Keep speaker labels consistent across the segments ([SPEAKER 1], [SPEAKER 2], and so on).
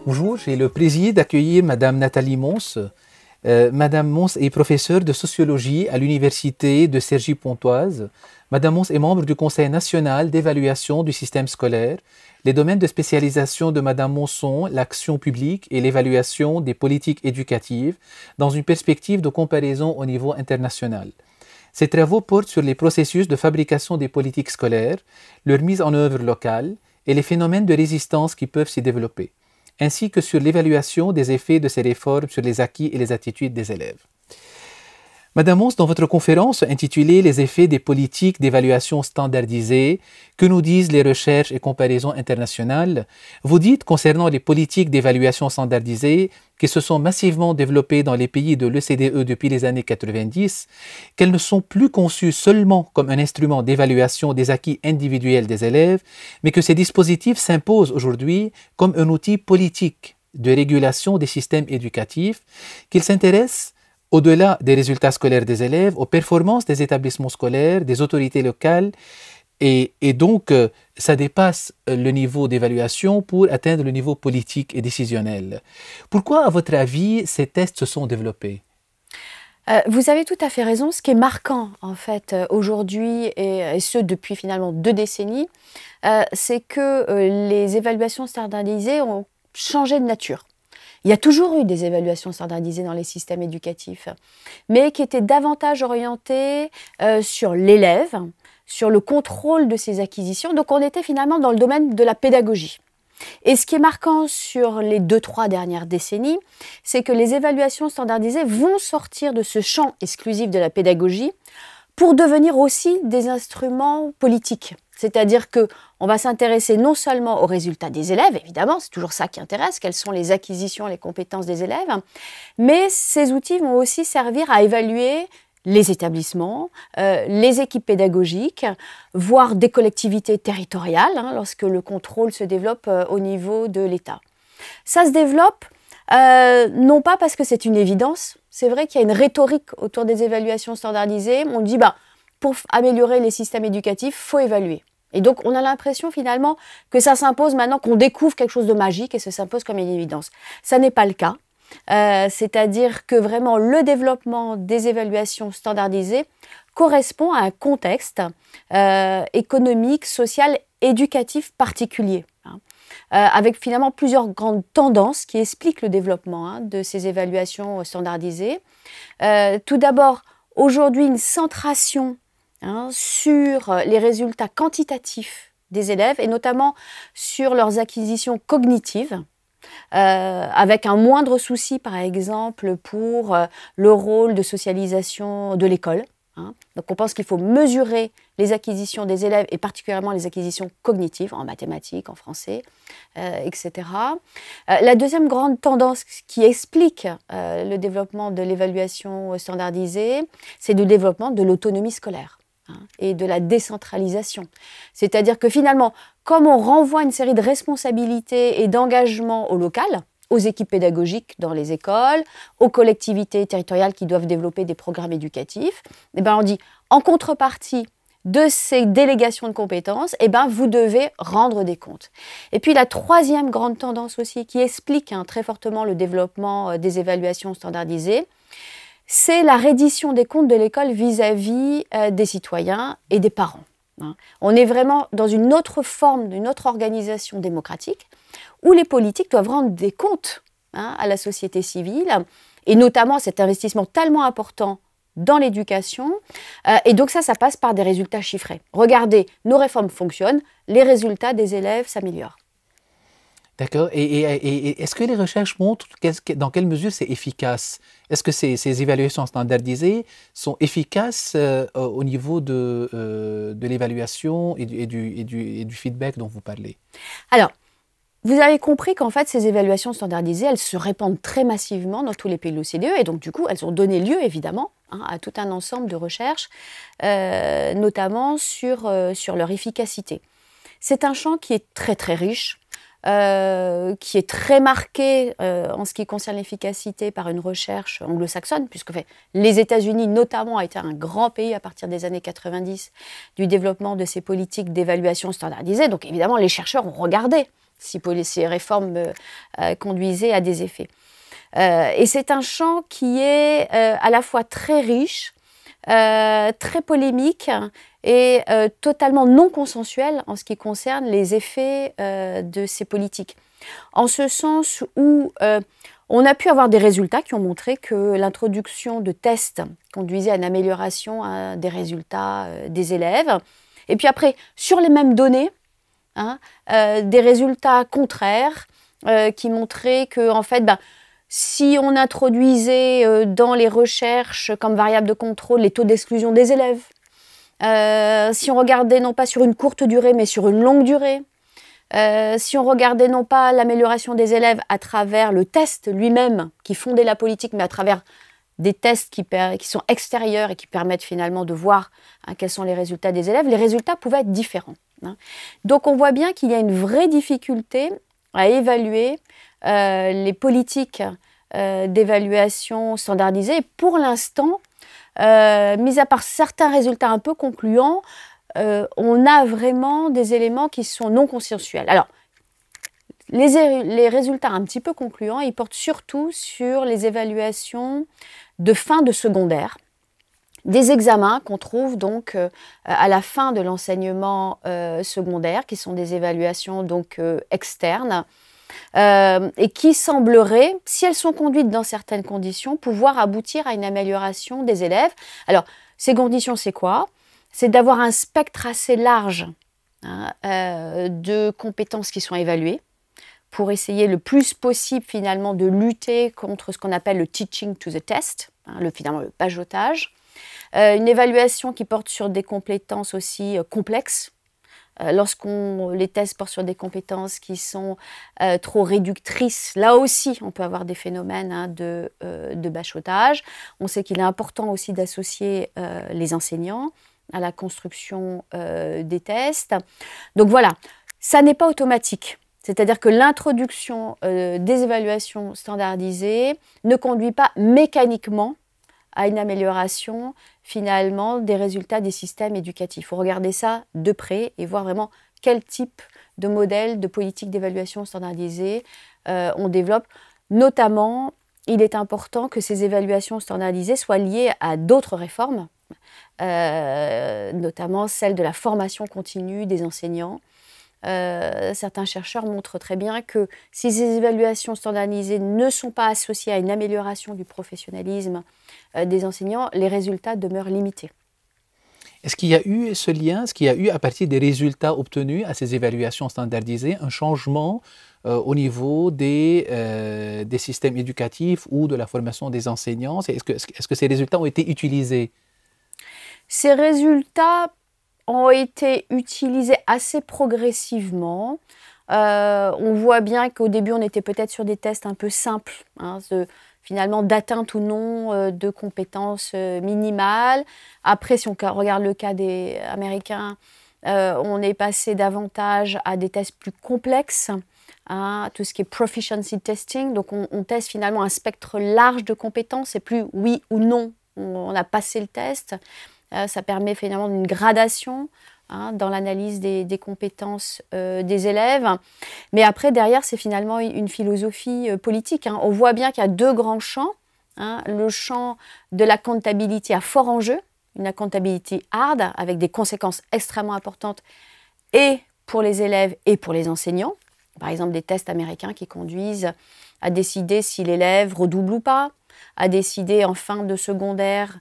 [SPEAKER 1] Bonjour, j'ai le plaisir d'accueillir Madame Nathalie Mons. Madame Mons est professeure de sociologie à l'Université de Cergy-Pontoise. Madame Mons est membre du Conseil national d'évaluation du système scolaire. Les domaines de spécialisation de Madame Mons sont l'action publique et l'évaluation des politiques éducatives dans une perspective de comparaison au niveau international. Ses travaux portent sur les processus de fabrication des politiques scolaires, leur mise en œuvre locale et les phénomènes de résistance qui peuvent s'y développer, ainsi que sur l'évaluation des effets de ces réformes sur les acquis et les attitudes des élèves. Madame Mons, dans votre conférence intitulée « Les effets des politiques d'évaluation standardisées, que nous disent les recherches et comparaisons internationales », vous dites concernant les politiques d'évaluation standardisées qui se sont massivement développées dans les pays de l'OCDE depuis les années 90, qu'elles ne sont plus conçues seulement comme un instrument d'évaluation des acquis individuels des élèves, mais que ces dispositifs s'imposent aujourd'hui comme un outil politique de régulation des systèmes éducatifs, qu'ils s'intéressent au-delà des résultats scolaires des élèves, aux performances des établissements scolaires, des autorités locales, et donc ça dépasse le niveau d'évaluation pour atteindre le niveau politique et décisionnel. Pourquoi, à votre avis, ces tests se sont développés?
[SPEAKER 2] Vous avez tout à fait raison. Ce qui est marquant, en fait, aujourd'hui, et ce depuis finalement 2 décennies, c'est que les évaluations standardisées ont changé de nature. Il y a toujours eu des évaluations standardisées dans les systèmes éducatifs, mais qui étaient davantage orientées sur l'élève, sur le contrôle de ses acquisitions. Donc on était finalement dans le domaine de la pédagogie. Et ce qui est marquant sur les 2-3 dernières décennies, c'est que les évaluations standardisées vont sortir de ce champ exclusif de la pédagogie pour devenir aussi des instruments politiques. C'est-à-dire qu'on va s'intéresser non seulement aux résultats des élèves, évidemment, c'est toujours ça qui intéresse, quelles sont les acquisitions, les compétences des élèves, mais ces outils vont aussi servir à évaluer les établissements, les équipes pédagogiques, voire des collectivités territoriales, lorsque le contrôle se développe au niveau de l'État. Ça se développe non pas parce que c'est une évidence, c'est vrai qu'il y a une rhétorique autour des évaluations standardisées, on dit pour améliorer les systèmes éducatifs, il faut évaluer. Et donc, on a l'impression finalement que ça s'impose maintenant, qu'on découvre quelque chose de magique et ça s'impose comme une évidence. Ça n'est pas le cas. C'est-à-dire que vraiment le développement des évaluations standardisées correspond à un contexte économique, social, éducatif particulier, avec finalement plusieurs grandes tendances qui expliquent le développement de ces évaluations standardisées. Tout d'abord, aujourd'hui, une centration sur les résultats quantitatifs des élèves et notamment sur leurs acquisitions cognitives, avec un moindre souci par exemple pour le rôle de socialisation de l'école. Donc on pense qu'il faut mesurer les acquisitions des élèves et particulièrement les acquisitions cognitives en mathématiques, en français, etc. La deuxième grande tendance qui explique le développement de l'évaluation standardisée, c'est le développement de l'autonomie scolaire et de la décentralisation. C'est-à-dire que finalement, comme on renvoie une série de responsabilités et d'engagements au local, aux équipes pédagogiques dans les écoles, aux collectivités territoriales qui doivent développer des programmes éducatifs, on dit en contrepartie de ces délégations de compétences, vous devez rendre des comptes. Et puis la troisième grande tendance aussi qui explique très fortement le développement des évaluations standardisées, c'est la reddition des comptes de l'école vis-à-vis des citoyens et des parents. On est vraiment dans une autre forme, une autre organisation démocratique où les politiques doivent rendre des comptes à la société civile et notamment cet investissement tellement important dans l'éducation. Et donc ça passe par des résultats chiffrés. Regardez, nos réformes fonctionnent, les résultats des élèves s'améliorent.
[SPEAKER 1] D'accord. Et est-ce que les recherches montrent dans quelle mesure c'est efficace? Est-ce que ces évaluations standardisées sont efficaces au niveau de l'évaluation et du feedback dont vous parlez?
[SPEAKER 2] Alors, vous avez compris qu'en fait, ces évaluations standardisées, elles se répandent très massivement dans tous les pays de l'OCDE et donc du coup, elles ont donné lieu évidemment à tout un ensemble de recherches, notamment sur leur efficacité. C'est un champ qui est très très riche, qui est très marqué en ce qui concerne l'efficacité par une recherche anglo-saxonne, puisque les États-Unis notamment a été un grand pays à partir des années 90 du développement de ces politiques d'évaluation standardisée. Donc évidemment, les chercheurs ont regardé si ces réformes conduisaient à des effets. Et c'est un champ qui est à la fois très riche, très polémique et totalement non consensuel en ce qui concerne les effets de ces politiques. En ce sens où on a pu avoir des résultats qui ont montré que l'introduction de tests conduisait à une amélioration des résultats des élèves. Et puis après, sur les mêmes données, des résultats contraires qui montraient que, en fait, si on introduisait dans les recherches comme variable de contrôle les taux d'exclusion des élèves, si on regardait non pas sur une courte durée mais sur une longue durée, si on regardait non pas l'amélioration des élèves à travers le test lui-même qui fondait la politique, mais à travers des tests qui sont extérieurs et qui permettent finalement de voir quels sont les résultats des élèves, les résultats pouvaient être différents. Donc on voit bien qu'il y a une vraie difficulté à évaluer les politiques d'évaluation standardisée. Et pour l'instant, mis à part certains résultats un peu concluants, on a vraiment des éléments qui sont non consensuels. Alors, les résultats un petit peu concluants, ils portent surtout sur les évaluations de fin de secondaire, des examens qu'on trouve donc à la fin de l'enseignement secondaire, qui sont des évaluations donc externes, et qui sembleraient, si elles sont conduites dans certaines conditions, pouvoir aboutir à une amélioration des élèves. Alors, ces conditions, c'est quoi? C'est d'avoir un spectre assez large de compétences qui sont évaluées pour essayer le plus possible finalement de lutter contre ce qu'on appelle le teaching to the test, finalement le pageotage. Une évaluation qui porte sur des compétences aussi complexes. Lorsqu'on les tests portent sur des compétences qui sont trop réductrices, là aussi on peut avoir des phénomènes de bachotage. On sait qu'il est important aussi d'associer les enseignants à la construction des tests. Donc voilà, ça n'est pas automatique. C'est-à-dire que l'introduction des évaluations standardisées ne conduit pas mécaniquement à une amélioration finalement des résultats des systèmes éducatifs. Il faut regarder ça de près et voir vraiment quel type de modèle de politique d'évaluation standardisée on développe. Notamment, il est important que ces évaluations standardisées soient liées à d'autres réformes, notamment celle de la formation continue des enseignants. Certains chercheurs montrent très bien que si ces évaluations standardisées ne sont pas associées à une amélioration du professionnalisme des enseignants, les résultats demeurent limités.
[SPEAKER 1] Est-ce qu'il y a eu ce lien, est-ce qu'il y a eu à partir des résultats obtenus à ces évaluations standardisées un changement au niveau des systèmes éducatifs ou de la formation des enseignants? Est-ce que ces résultats ont été utilisés?
[SPEAKER 2] Ces résultats ont été utilisés assez progressivement. On voit bien qu'au début, on était peut-être sur des tests un peu simples, finalement d'atteinte ou non de compétences minimales. Après, si on regarde le cas des Américains, on est passé davantage à des tests plus complexes, tout ce qui est proficiency testing. Donc, on teste finalement un spectre large de compétences, c'est plus oui ou non, on a passé le test. Ça permet finalement une gradation dans l'analyse des compétences des élèves. Mais après, derrière, c'est finalement une philosophie politique. On voit bien qu'il y a deux grands champs. Le champ de l'accountability à fort enjeu, une accountability hard, avec des conséquences extrêmement importantes et pour les élèves et pour les enseignants. Par exemple, des tests américains qui conduisent à décider si l'élève redouble ou pas, à décider en fin de secondaire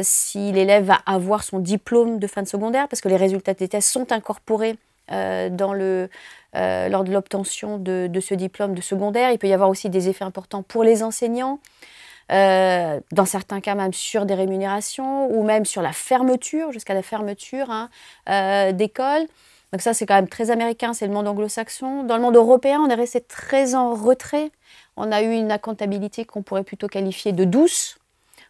[SPEAKER 2] si l'élève va avoir son diplôme de fin de secondaire, parce que les résultats des tests sont incorporés lors de l'obtention de ce diplôme de secondaire. Il peut y avoir aussi des effets importants pour les enseignants, dans certains cas même sur des rémunérations, ou même sur la fermeture, jusqu'à la fermeture d'écoles. Donc ça, c'est quand même très américain, c'est le monde anglo-saxon. Dans le monde européen, on est resté très en retrait. On a eu une accountabilité qu'on pourrait plutôt qualifier de douce,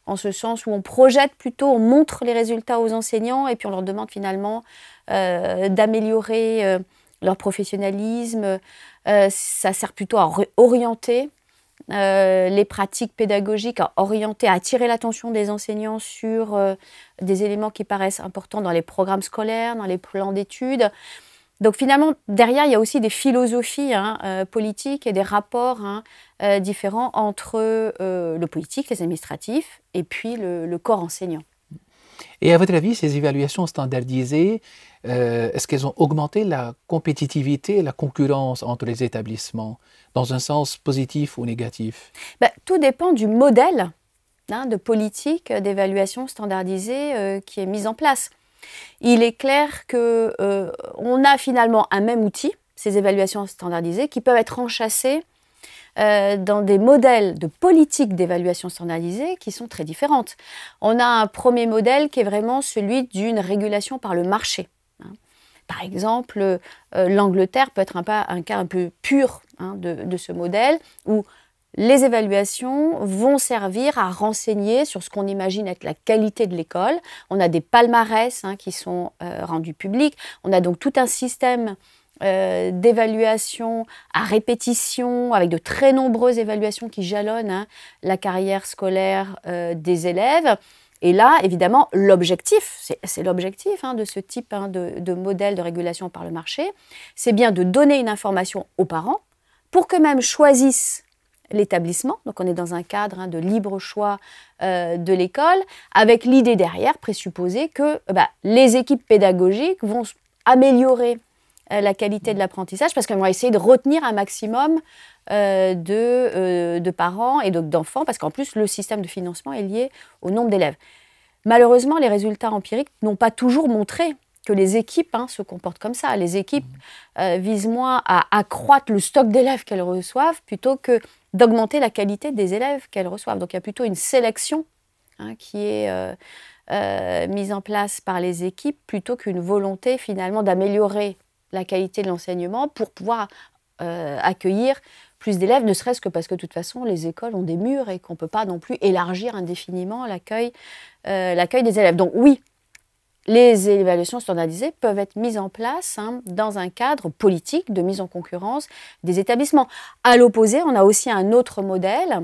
[SPEAKER 2] en ce sens où on projette plutôt, on montre les résultats aux enseignants et puis on leur demande finalement d'améliorer leur professionnalisme. Ça sert plutôt à orienter les pratiques pédagogiques, à orienter, à attirer l'attention des enseignants sur des éléments qui paraissent importants dans les programmes scolaires, dans les plans d'études. Donc finalement, derrière, il y a aussi des philosophies politiques et des rapports différents entre le politique, les administratifs, et puis le corps enseignant.
[SPEAKER 1] Et à votre avis, ces évaluations standardisées, est-ce qu'elles ont augmenté la compétitivité et la concurrence entre les établissements, dans un sens positif ou négatif?
[SPEAKER 2] Tout dépend du modèle de politique d'évaluation standardisée qui est mis en place. Il est clair qu'on a finalement un même outil, ces évaluations standardisées, qui peuvent être enchâssées dans des modèles de politique d'évaluation standardisée qui sont très différentes. On a un premier modèle qui est vraiment celui d'une régulation par le marché. Par exemple, l'Angleterre peut être un cas un peu pur de ce modèle où les évaluations vont servir à renseigner sur ce qu'on imagine être la qualité de l'école. On a des palmarès qui sont rendus publics. On a donc tout un système d'évaluation à répétition, avec de très nombreuses évaluations qui jalonnent la carrière scolaire des élèves. Et là, évidemment, l'objectif, c'est l'objectif de ce type de modèle de régulation par le marché, c'est bien de donner une information aux parents pour qu'eux-mêmes choisissent l'établissement. Donc on est dans un cadre de libre choix de l'école, avec l'idée derrière, présupposée que les équipes pédagogiques vont améliorer la qualité de l'apprentissage parce qu'elles vont essayer de retenir un maximum de parents et d'enfants, parce qu'en plus, le système de financement est lié au nombre d'élèves. Malheureusement, les résultats empiriques n'ont pas toujours montré que les équipes se comportent comme ça. Les équipes visent moins à accroître le stock d'élèves qu'elles reçoivent plutôt que d'augmenter la qualité des élèves qu'elles reçoivent. Donc il y a plutôt une sélection qui est mise en place par les équipes plutôt qu'une volonté finalement d'améliorer la qualité de l'enseignement pour pouvoir accueillir plus d'élèves, ne serait-ce que parce que de toute façon les écoles ont des murs et qu'on ne peut pas non plus élargir indéfiniment l'accueil des élèves. Donc oui, les évaluations standardisées peuvent être mises en place dans un cadre politique de mise en concurrence des établissements. À l'opposé, on a aussi un autre modèle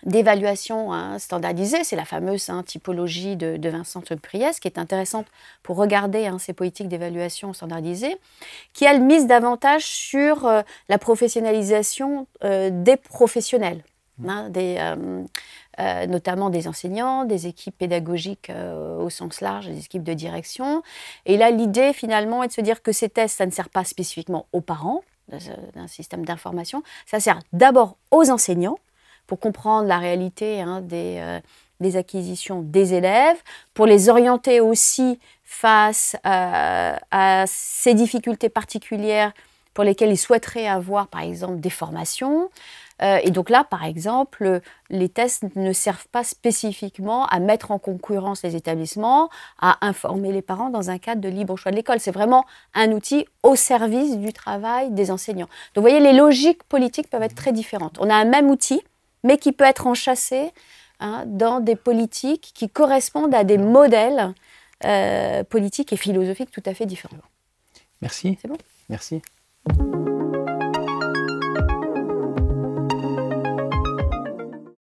[SPEAKER 2] d'évaluation standardisée, c'est la fameuse typologie de Vincent Priest, qui est intéressante pour regarder ces politiques d'évaluation standardisée, qui elle mise davantage sur la professionnalisation des professionnels, notamment des enseignants, des équipes pédagogiques au sens large, des équipes de direction. Et là, l'idée finalement est de se dire que ces tests, ça ne sert pas spécifiquement aux parents d'un système d'information, ça sert d'abord aux enseignants, pour comprendre la réalité des acquisitions des élèves, pour les orienter aussi face à ces difficultés particulières pour lesquelles ils souhaiteraient avoir, par exemple, des formations. Et donc là, par exemple, les tests ne servent pas spécifiquement à mettre en concurrence les établissements, à informer les parents dans un cadre de libre choix de l'école. C'est vraiment un outil au service du travail des enseignants. Donc vous voyez, les logiques politiques peuvent être très différentes. On a un même outil, mais qui peut être enchâssé dans des politiques qui correspondent à des modèles politiques et philosophiques tout à fait différents.
[SPEAKER 1] Merci.
[SPEAKER 2] C'est bon ?
[SPEAKER 1] Merci.